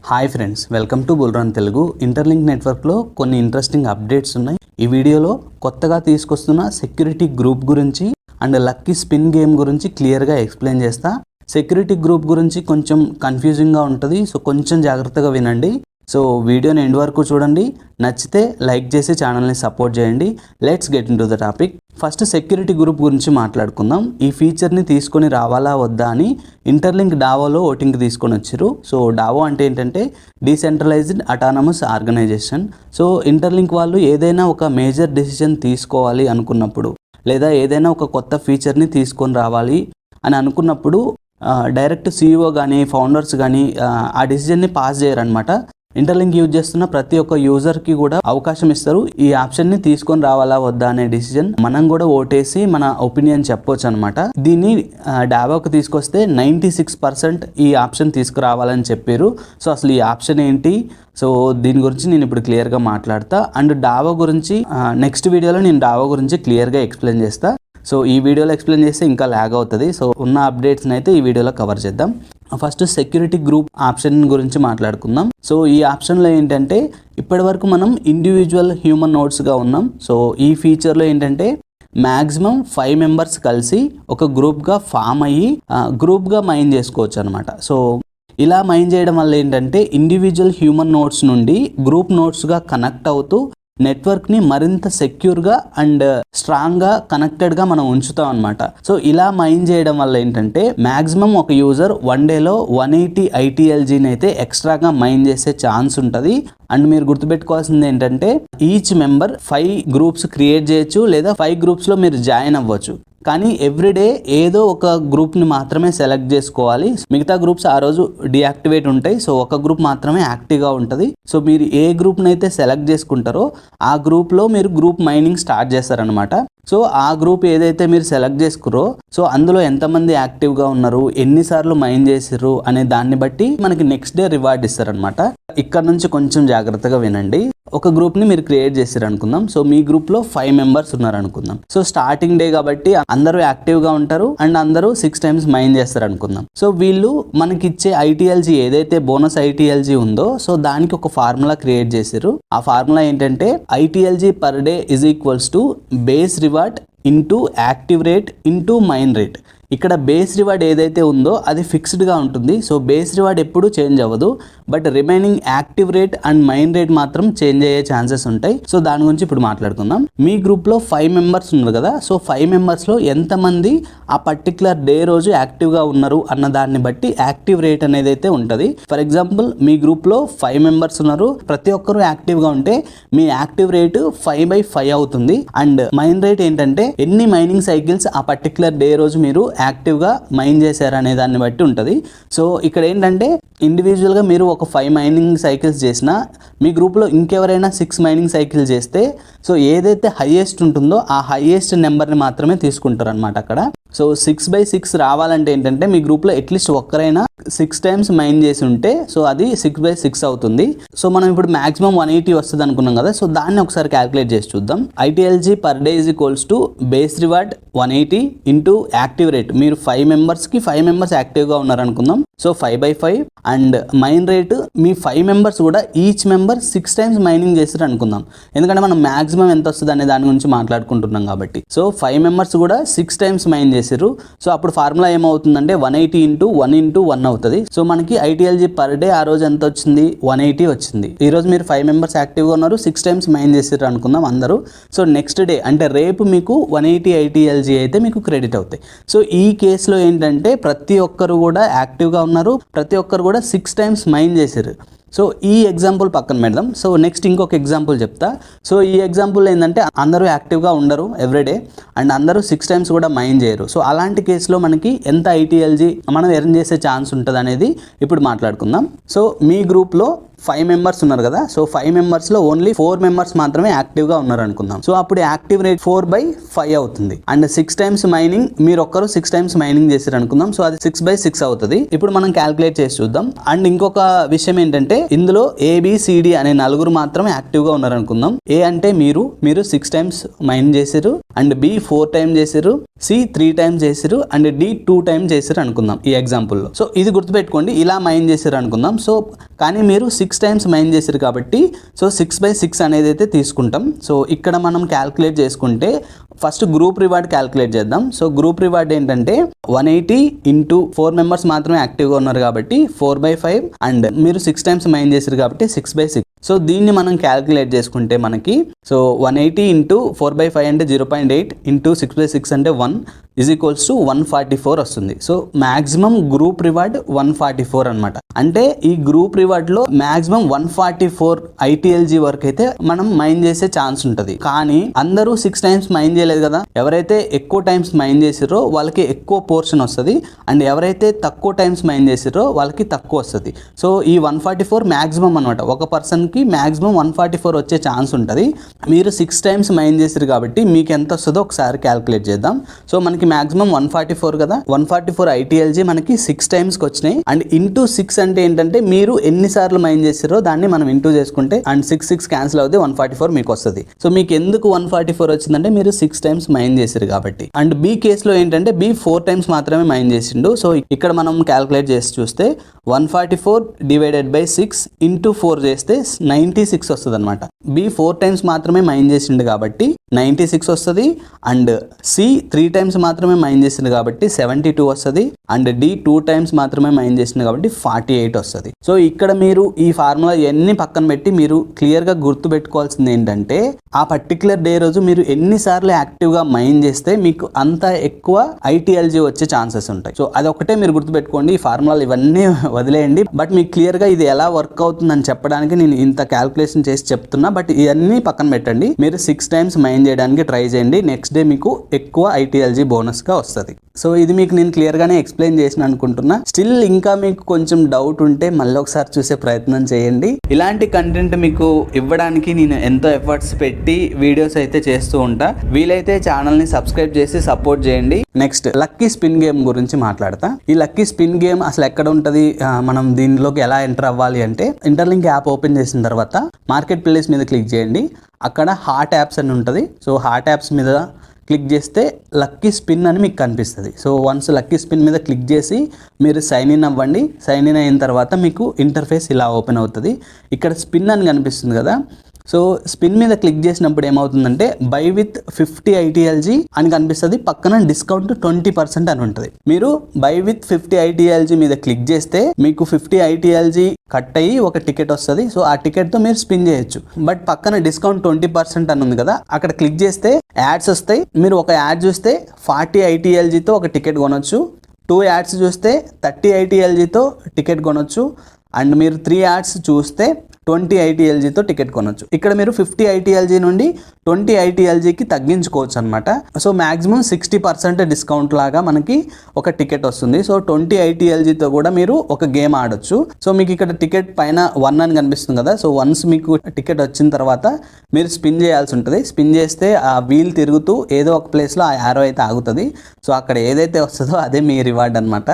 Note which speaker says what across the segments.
Speaker 1: Hi friends, welcome to Bullrun Telugu. Interlink నెట్వర్క్లో కొన్ని interesting updates ఉన్నాయి. ఈ వీడియోలో కొత్తగా తీసుకొస్తున్న సెక్యూరిటీ గ్రూప్ గురించి అండ్ లక్కీ స్పిన్ గేమ్ గురించి క్లియర్గా ఎక్స్ప్లెయిన్ చేస్తా. సెక్యూరిటీ గ్రూప్ గురించి కొంచెం కన్ఫ్యూజింగ్గా ఉంటుంది, సో కొంచెం జాగ్రత్తగా వినండి. సో వీడియోని ఎండ్ వరకు చూడండి. నచ్చితే లైక్ చేసి ఛానల్ని సపోర్ట్ చేయండి. Let's get in to the topic. First security group గురించి మాట్లాడుకుందాం. ఈ ఫీచర్ని తీసుకొని రావాలా వద్దా అని ఇంటర్లింక్ డావోలో ఓటింగ్కి తీసుకొని వచ్చారు. సో డావో అంటే ఏంటంటే decentralized autonomous organization. So Interlink వాళ్ళు ఏదైనా ఒక మేజర్ డెసిషన్ తీసుకోవాలి అనుకున్నప్పుడు, లేదా ఏదైనా ఒక కొత్త ఫీచర్ని తీసుకొని రావాలి అని అనుకున్నప్పుడు డైరెక్ట్ CEO కానీ ఫౌండర్స్ కానీ ఆ డెసిజన్ని పాస్ చేయరనమాట. ఇంటర్లింక్ యూజ్ చేస్తున్న ప్రతి ఒక్క యూజర్కి కూడా అవకాశం ఇస్తారు ఈ ఆప్షన్ని తీసుకొని రావాలా వద్దా అనే డిసిజన్ మనం కూడా ఓటేసి మన ఒపీనియన్ చెప్పొచ్చు అనమాట. దీన్ని డావోకి తీసుకొస్తే 96% ఈ ఆప్షన్ తీసుకురావాలని చెప్పారు. సో అసలు ఈ ఆప్షన్ ఏంటి, సో దీని గురించి నేను ఇప్పుడు క్లియర్గా మాట్లాడతా. అండ్ డావో గురించి నెక్స్ట్ వీడియోలో నేను డావో గురించి క్లియర్గా ఎక్స్ప్లెయిన్ చేస్తా. సో ఈ వీడియోలో ఎక్స్ప్లెయిన్ చేస్తే ఇంకా ల్యాగ్ అవుతుంది. సో ఉన్న అప్డేట్స్ని అయితే ఈ వీడియోలో కవర్ చేద్దాం. ఫస్ట్ సెక్యూరిటీ గ్రూప్ ఆప్షన్ గురించి మాట్లాడుకుందాం. సో ఈ ఆప్షన్లో ఏంటంటే ఇప్పటివరకు మనం ఇండివిజువల్ హ్యూమన్ నోడ్స్గా ఉన్నాం. సో ఈ ఫీచర్లో ఏంటంటే మ్యాక్సిమం 5 మెంబర్స్ కలిసి ఒక గ్రూప్గా ఫామ్ అయ్యి గ్రూప్గా మైన్ చేసుకోవచ్చు అనమాట. సో ఇలా మైన్ చేయడం వల్ల ఏంటంటే ఇండివిజువల్ హ్యూమన్ నోడ్స్ నుండి గ్రూప్ నోడ్స్గా కనెక్ట్ అవుతూ నెట్వర్క్ని మరింత సెక్యూర్గా అండ్ స్ట్రాంగ్గా కనెక్టెడ్గా మనం ఉంచుతాం అనమాట. సో ఇలా మైన్ చేయడం వల్ల ఏంటంటే మ్యాక్సిమం ఒక యూజర్ 1 డేలో 180 ITLGని అయితే ఎక్స్ట్రాగా మైన్ చేసే ఛాన్స్ ఉంటుంది. అండ్ మీరు గుర్తుపెట్టుకోవాల్సింది ఏంటంటే ఈచ్ మెంబర్ 5 గ్రూప్స్ క్రియేట్ చేయొచ్చు, లేదా 5 గ్రూప్స్లో మీరు జాయిన్ అవ్వచ్చు. కానీ ఎవ్రీడే ఏదో ఒక గ్రూప్ని మాత్రమే సెలెక్ట్ చేసుకోవాలి. మిగతా గ్రూప్స్ ఆ రోజు డియాక్టివేట్ ఉంటాయి. సో ఒక గ్రూప్ మాత్రమే యాక్టివ్గా ఉంటుంది. సో మీరు ఏ గ్రూప్ని అయితే సెలెక్ట్ చేసుకుంటారో ఆ గ్రూప్లో మీరు గ్రూప్ మైనింగ్ స్టార్ట్ చేస్తారనమాట. సో ఆ గ్రూప్ ఏదైతే మీరు సెలెక్ట్ చేసుకురో సో అందులో ఎంతమంది యాక్టివ్గా ఉన్నారు, ఎన్నిసార్లు మైన్ చేసిర్రు అనే దాన్ని బట్టి మనకి నెక్స్ట్ డే రివార్డ్ ఇస్తారనమాట. ఇక్కడ నుంచి కొంచెం జాగ్రత్తగా వినండి. ఒక గ్రూప్ని మీరు క్రియేట్ చేసారు అనుకుందాం. సో మీ గ్రూప్లో 5 మెంబర్స్ ఉన్నారు అనుకుందాం. సో స్టార్టింగ్ డే కాబట్టి అందరూ యాక్టివ్గా ఉంటారు అండ్ అందరూ 6 టైమ్స్ మైన్ చేస్తారు అనుకుందాం. సో వీళ్ళు మనకి ఇచ్చే ITLG ఏదైతే బోనస్ ITLG ఉందో సో దానికి ఒక ఫార్ములా క్రియేట్ చేశారు. ఆ ఫార్ములా ఏంటంటే ITLG per day is equals to base reward into active rate into mine rate. ఇక్కడ బేస్ రివార్డ్ ఏదైతే ఉందో అది ఫిక్స్డ్గా ఉంటుంది. సో బేస్ రివార్డ్ ఎప్పుడు చేంజ్ అవ్వదు, but remaining active rate and mine rate మాత్రం చేంజ్ అయ్యే ఛాన్సెస్ ఉంటాయి. సో దాని గురించి ఇప్పుడు మాట్లాడుకుందాం. మీ గ్రూప్లో 5 మెంబర్స్ ఉన్నారు కదా. సో 5 మెంబర్స్లో ఎంతమంది ఆ పర్టికులర్ డే రోజు యాక్టివ్గా ఉన్నారు అన్న దాన్ని బట్టి యాక్టివ్ రేట్ అనేది అయితే ఉంటుంది. ఫర్ ఎగ్జాంపుల్ మీ గ్రూప్లో 5 మెంబర్స్ ఉన్నారు, ప్రతి ఒక్కరు యాక్టివ్గా ఉంటే మీ యాక్టివ్ రేటు 5/5 అవుతుంది. అండ్ మైన్ రేట్ ఏంటంటే ఎన్ని మైనింగ్ సైకిల్స్ ఆ పర్టికులర్ డే రోజు మీరు యాక్టివ్గా మైన్ చేశారు అనే దాన్ని బట్టి ఉంటుంది. సో ఇక్కడ ఏంటంటే ఇండివిజువల్గా మీరు ఒక 5 మైనింగ్ సైకిల్స్ చేసినా మీ గ్రూప్లో ఇంకెవరైనా 6 మైనింగ్ సైకిల్స్ చేస్తే సో ఏదైతే హైయెస్ట్ ఉంటుందో ఆ హైయెస్ట్ నెంబర్ని మాత్రమే తీసుకుంటారు అనమాట అక్కడ. సో 6/6 రావాలంటే ఏంటంటే మీ గ్రూప్లో అట్లీస్ట్ ఒక్కరైనా 6 టైమ్స్ మైన్ చేసి ఉంటే సో అది 6/6 అవుతుంది. సో మనం ఇప్పుడు మాక్సిమం 180 వస్తుంది అనుకున్నాం కదా. సో దాన్ని ఒకసారి క్యాలిక్యులేట్ చేసి చూద్దాం. ITLG per day is equals to base reward 180 into active rate. మీరు 5 మెంబర్స్కి 5 మెంబర్స్ యాక్టివ్గా ఉన్నారనుకుందాం. సో 5/5 అండ్ మైన్ రేటు మీ 5 మెంబర్స్ కూడా ఈచ్ మెంబర్ 6 టైమ్స్ మైనింగ్ చేసారు అనుకుందాం. ఎందుకంటే మనం మాక్సిమం ఎంత వస్తుంది అనే దాని గురించి మాట్లాడుకుంటున్నాం కాబట్టి. సో 5 మెంబర్స్ కూడా 6 టైమ్స్ మైన్ చేసారు. సో అప్పుడు ఫార్ములా ఏమవుతుందంటే 180 ఇంటూ 1 అవుతుంది. సో మనకి ITLG పర్ డే ఆ రోజు ఎంత వచ్చింది, 180 వచ్చింది. ఈ రోజు మీరు 5 మెంబర్స్ యాక్టివ్గా ఉన్నారు, 6 టైమ్స్ మైన్ చేసారు అనుకుందాం అందరూ. సో నెక్స్ట్ డే అంటే రేపు మీకు 180 ITLG అయితే మీకు క్రెడిట్ అవుతాయి. సో ఈ కేసులో ఏంటంటే ప్రతి ఒక్కరు కూడా యాక్టివ్గా ఉన్నారు, ప్రతి ఒక్కరు కూడా 6 టైమ్స్ మైన్ చేశారు. సో ఈ ఎగ్జాంపుల్ పక్కన పెడదాం. సో నెక్స్ట్ ఇంకొక ఎగ్జాంపుల్ చెప్తా. సో ఈ ఎగ్జాంపుల్ ఏంటంటే అందరూ యాక్టివ్గా ఉండరు ఎవ్రీడే అండ్ అందరూ 6 టైమ్స్ కూడా మైన్ చేయరు. సో అలాంటి కేసులో మనకి ఎంత ITLG మనం ఎర్న్ చేసే ఛాన్స్ ఉంటుంది అనేది ఇప్పుడు మాట్లాడుకుందాం. సో మీ గ్రూప్లో 5 మెంబర్స్ ఉన్నారు కదా, సో 5 మెంబర్స్ లో ఓన్లీ 4 మెంబర్స్ మాత్రమే యాక్టివ్ గా ఉన్నారు అనుకుందాం. సో అప్పుడు యాక్టివ్ రేట్ 4/5 అవుతుంది. అండ్ 6 టైమ్స్ మైనింగ్, మీరు ఒక్కరు 6 టైమ్స్ మైనింగ్ చేశారు అనుకుందాం, సో అది 6/6 అవుతుంది. ఇప్పుడు మనం క్యాల్కులేట్ చేసి చూద్దాం. అండ్ ఇంకొక విషయం ఏంటంటే ఇందులో ABCD అనే నలుగురు మాత్రమే యాక్టివ్ గా ఉన్నారు అనుకుందాం. ఏ అంటే మీరు 6 టైమ్స్ మైన్ చేశారు, అండ్ B 4 టైమ్స్ చేశారు, C 3 టైమ్స్ చేశారు, అండ్ D 2 టైమ్స్ చేశారు అనుకుందాం ఈ ఎగ్జాంపుల్ లో. సో ఇది గుర్తుపెట్టుకోండి, ఇలా మైన్ చేశారు అనుకుందాం. సో కానీ మీరు 6 టైమ్స్ మైన్ చేశారు కాబట్టి సో 6/6 అనేది అయితే తీసుకుంటాం. సో ఇక్కడ మనం క్యాల్కులేట్ చేసుకుంటే ఫస్ట్ గ్రూప్ రివార్డ్ క్యాల్కులేట్ చేద్దాం. సో గ్రూప్ రివార్డ్ ఏంటంటే 180 ఇంటూ 4 మెంబర్స్ మాత్రమే యాక్టివ్గా ఉన్నారు కాబట్టి 4/5, అండ్ మీరు 6 టైమ్స్ మైన్ చేశారు కాబట్టి 6/6. సో దీన్ని మనం క్యాల్కులేట్ చేసుకుంటే మనకి సో 180 ఇంటూ 4/5 అంటే 0.8 ఇంటూ 6/6 అంటే 1 ఈజ్ ఈక్వల్స్ టు 144 వస్తుంది. సో మ్యాక్సిమం గ్రూప్ రివార్డ్ 144 అనమాట. అంటే ఈ గ్రూప్ రివార్డ్లో మ్యాక్సిమం 144 ITLG వరకు అయితే మనం మైన్ చేసే ఛాన్స్ ఉంటుంది. కానీ అందరూ 6 టైమ్స్ మైన్ చేయలేదు కదా, ఎవరైతే ఎక్కువ టైమ్స్ మైన్ చేసిరో వాళ్ళకి ఎక్కువ పోర్షన్ వస్తుంది, అండ్ ఎవరైతే తక్కువ టైమ్స్ మైన్ చేసిరో వాళ్ళకి తక్కువ వస్తుంది. సో ఈ 144 మ్యాక్సిమం అనమాట. ఒక పర్సన్కి మ్యాక్సిమం 144 వచ్చే ఛాన్స్ ఉంటుంది. మీరు 6 టైమ్స్ మైన్ చేసారు కాబట్టి మీకు ఎంత వస్తుందో ఒకసారి క్యాల్కులేట్ చేద్దాం. సో మనకి మ్యాక్సిమం 144 కదా, 144 ITLG మనకి 6 టైమ్స్కి వచ్చినాయి. అండ్ ఇంటూ 6 అంటే ఏంటంటే మీరు ఎన్నిసార్లు మైన్ చేసారో దాన్ని మనం ఇంటూ చేసుకుంటే అండ్ 6 క్యాన్సిల్ అవుతే 144 మీకు వస్తుంది. సో మీకు ఎందుకు 144 వచ్చిందంటే మీరు 6 టైమ్స్ మైన్ చేసారు కాబట్టి. అండ్ B కేసులో ఏంటంటే B 4 టైమ్స్ మాత్రమే మైన్ చేసిండు. సో ఇక్కడ మనం క్యాల్కులేట్ చేసి చూస్తే 144 డివైడెడ్ బై 6 ఇంటూ 4 చేస్తే 96 వస్తుంది అనమాట. B 4 టైమ్స్ మాత్రమే మైన్ చేసిండు కాబట్టి 96 వస్తుంది. అండ్ C 3 టైమ్స్ మాత్రమే మైన్ చేసిండు కాబట్టి 72 వస్తుంది. అండ్ D 2 టైమ్స్ మాత్రమే మైన్ చేసిండు కాబట్టి 48 వస్తుంది. సో ఇక్కడ మీరు ఈ ఫార్ములా ఇవన్నీ పక్కన పెట్టి మీరు క్లియర్గా గుర్తు పెట్టుకోవాల్సింది ఏంటంటే ఆ పర్టికులర్ డే రోజు మీరు ఎన్నిసార్లు యాక్టివ్గా మైన్ చేస్తే మీకు అంత ఎక్కువ ITLG వచ్చే ఛాన్సెస్ ఉంటాయి. సో అదొకటే మీరు గుర్తుపెట్టుకోండి. ఈ ఫార్ములాలు ఇవన్నీ వదిలేయండి. బట్ మీకు క్లియర్గా ఇది ఎలా వర్క్ అవుతుందని చెప్పడానికి నేను ఇంత క్యాల్కులేషన్ చేసి చెప్తున్నా. బట్ ఇవన్నీ పక్కన పెట్టండి. మీరు 6 టైమ్స్ మైన్ చేయడానికి ట్రై చేయండి. నెక్స్ట్ డే మీకు ఎక్కువ ITLG బోనస్గా వస్తుంది. సో ఇది మీకు నేను క్లియర్గానే ఎక్స్ప్లెయిన్ చేసిన అనుకుంటున్నా. స్టిల్ ఇంకా మీకు కొంచెం డౌట్ ఉంటే మళ్ళీ ఒకసారి చూసే ప్రయత్నం చేయండి. ఇలాంటి కంటెంట్ మీకు ఇవ్వడానికి నేను ఎంతో ఎఫర్ట్స్ పెట్టి వీడియోస్ అయితే చేస్తూ ఉంటా. వీలైతే ఛానల్ని సబ్స్క్రైబ్ చేసి సపోర్ట్ చేయండి. నెక్స్ట్ లక్కీ స్పిన్ గేమ్ గురించి మాట్లాడతా. ఈ లక్కీ స్పిన్ గేమ్ అసలు ఎక్కడ ఉంటుంది, మనం దీనిలోకి ఎలా ఎంటర్ అవ్వాలి అంటే ఇంటర్లింక్ యాప్ ఓపెన్ చేసిన తర్వాత మార్కెట్ ప్లేస్ మీద క్లిక్ చేయండి. అక్కడ హాట్ యాప్స్ అని ఉంటుంది. సో హాట్ యాప్స్ మీద క్లిక్ చేస్తే లక్కీ స్పిన్ అని మీకు కనిపిస్తుంది. సో వన్స్ లక్కీ స్పిన్ మీద క్లిక్ చేసి మీరు సైన్ ఇన్ అవ్వండి. సైన్ ఇన్ అయిన తర్వాత మీకు ఇంటర్ఫేస్ ఇలా ఓపెన్ అవుతుంది. ఇక్కడ స్పిన్ అని కనిపిస్తుంది కదా, సో స్పిన్ మీద క్లిక్ చేసినప్పుడు ఏమవుతుందంటే బై విత్ 50 ITLG అని కనిపిస్తుంది. పక్కన డిస్కౌంట్ 20% అని ఉంటుంది. మీరు బై విత్ 50 ITLG మీద క్లిక్ చేస్తే మీకు 50 ITLG కట్ అయ్యి ఒక టికెట్ వస్తుంది. సో ఆ టికెట్తో మీరు స్పిన్ చేయొచ్చు. బట్ పక్కన డిస్కౌంట్ 20% అని ఉంది కదా, అక్కడ క్లిక్ చేస్తే యాడ్స్ వస్తాయి. మీరు ఒక యాడ్ చూస్తే 40 ITLGతో ఒక టికెట్ కొనొచ్చు. 2 యాడ్స్ చూస్తే 30 ITLGతో టికెట్ కొనొచ్చు. అండ్ మీరు 3 యాడ్స్ చూస్తే 20 ITLGతో టికెట్ కొనొచ్చు. ఇక్కడ మీరు 50 ITLG నుండి 20 ITLGకి తగ్గించుకోవచ్చు అనమాట. సో మ్యాక్సిమం 60% డిస్కౌంట్ లాగా మనకి ఒక టికెట్ వస్తుంది. సో 20 ITLGతో కూడా మీరు ఒక గేమ్ ఆడొచ్చు. సో మీకు ఇక్కడ టికెట్ పైన 1 అని కనిపిస్తుంది కదా, సో వన్స్ మీకు టికెట్ వచ్చిన తర్వాత మీరు స్పిన్ చేయాల్సి ఉంటుంది. స్పిన్ చేస్తే ఆ వీల్ తిరుగుతూ ఏదో ఒక ప్లేస్లో ఆ యారో అయితే ఆగుతుంది. సో అక్కడ ఏదైతే వస్తుందో అదే మీ రివార్డ్ అనమాట.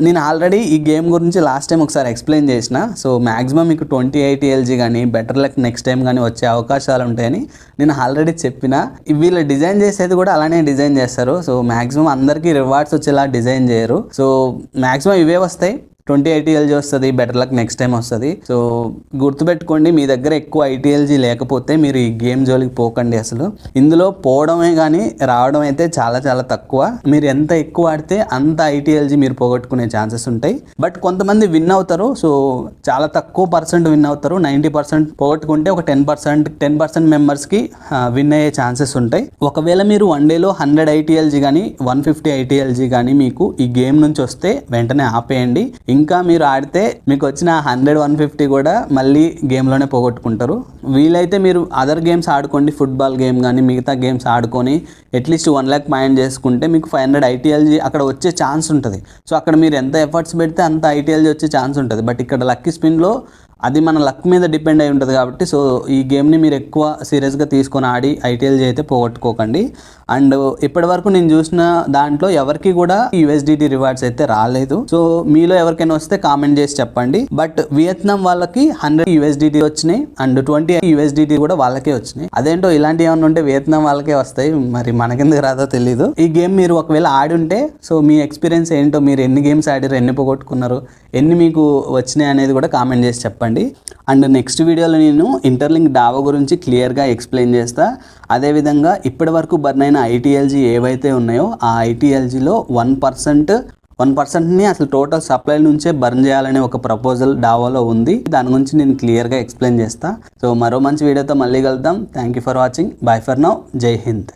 Speaker 1: నేను ఆల్రెడీ ఈ గేమ్ గురించి లాస్ట్ టైం ఒకసారి ఎక్స్ప్లెయిన్ చేసిన. సో మ్యాక్సిమం మీకు 20 ITLG కానీ బెటర్ లక్ నెక్స్ట్ టైం కానీ వచ్చే అవకాశాలు ఉంటాయని నేను ఆల్రెడీ చెప్పిన. వీళ్ళు డిజైన్ చేసేది కూడా అలానే డిజైన్ చేస్తారు. సో మ్యాక్సిమం అందరికీ రివార్డ్స్ వచ్చేలా డిజైన్ చేయరు. సో మ్యాక్సిమం ఇవే వస్తాయి. 20 ITLG వస్తుంది, బెటర్ లక్ నెక్స్ట్ టైం వస్తుంది. సో గుర్తుపెట్టుకోండి, మీ దగ్గర ఎక్కువ ITLG లేకపోతే మీరు ఈ గేమ్ జోలికి పోకండి. అసలు ఇందులో పోవడమే కానీ రావడం అయితే చాలా చాలా తక్కువ. మీరు ఎంత ఎక్కువ ఆడితే అంత ITLG మీరు పోగొట్టుకునే ఛాన్సెస్ ఉంటాయి. బట్ కొంతమంది విన్ అవుతారు. సో చాలా తక్కువ పర్సెంట్ విన్ అవుతారు. 90% పోగొట్టుకుంటే ఒక 10% మెంబర్స్కి విన్ అయ్యే ఛాన్సెస్ ఉంటాయి. ఒకవేళ మీరు వన్ డేలో 100 ITLG కానీ 150 ITLG కానీ మీకు ఈ గేమ్ నుంచి వస్తే వెంటనే ఆపేయండి. ఇంకా మీరు ఆడితే మీకు వచ్చిన 100-150 కూడా మళ్ళీ గేమ్లోనే పోగొట్టుకుంటారు. వీలైతే మీరు అదర్ గేమ్స్ ఆడుకోండి, ఫుట్బాల్ గేమ్ కానీ మిగతా గేమ్స్ ఆడుకొని అట్లీస్ట్ 1 lakh మైండ్ చేసుకుంటే మీకు 500 ITLG అక్కడ వచ్చే ఛాన్స్ ఉంటుంది. సో అక్కడ మీరు ఎంత ఎఫర్ట్స్ పెడితే అంత ITLG వచ్చే ఛాన్స్ ఉంటుంది. బట్ ఇక్కడ లక్కీ స్పిన్లో అది మన లక్ మీద డిపెండ్ అయి ఉంటుంది కాబట్టి సో ఈ గేమ్ని మీరు ఎక్కువ సీరియస్గా తీసుకొని ఆడి ఐటీఎల్జీ అయితే పోగొట్టుకోకండి. అండ్ ఇప్పటి వరకు నేను చూసిన దాంట్లో ఎవరికి కూడా యూఎస్డిటీ రివార్డ్స్ అయితే రాలేదు. సో మీలో ఎవరికైనా వస్తే కామెంట్ చేసి చెప్పండి. బట్ వియత్నాం వాళ్ళకి 100 యూఎస్డిటీ వచ్చినాయి అండ్ 20 యూఎస్డిటీ కూడా వాళ్ళకే వచ్చినాయి. అదేంటో ఇలాంటివి ఏమైనా ఉంటే వియత్నాం వాళ్ళకే వస్తాయి, మరి మనకెందుకు రాదో తెలీదు. ఈ గేమ్ మీరు ఒకవేళ ఆడి ఉంటే సో మీ ఎక్స్పీరియన్స్ ఏంటో, మీరు ఎన్ని గేమ్స్ ఆడారు, ఎన్ని పోగొట్టుకున్నారు, ఎన్ని మీకు వచ్చినాయి అనేది కూడా కామెంట్ చేసి చెప్పండి. అండ్ నెక్స్ట్ వీడియోలో నేను ఇంటర్లింక్ డావో గురించి క్లియర్గా ఎక్స్ప్లెయిన్ చేస్తా. అదేవిధంగా ఇప్పటి వరకు బర్న్ అయిన ఐటీఎల్జీ ఏవైతే ఉన్నాయో ఆ ఐటీఎల్జీలో 1%ని అసలు టోటల్ సప్లై నుంచే బర్న్ చేయాలనే ఒక ప్రపోజల్ డావోలో ఉంది. దాని గురించి నేను క్లియర్గా ఎక్స్ప్లెయిన్ చేస్తా. సో మరో మంచి వీడియోతో మళ్ళీ కలుద్దాం. Thank you for watching. By for now. జై హింద్.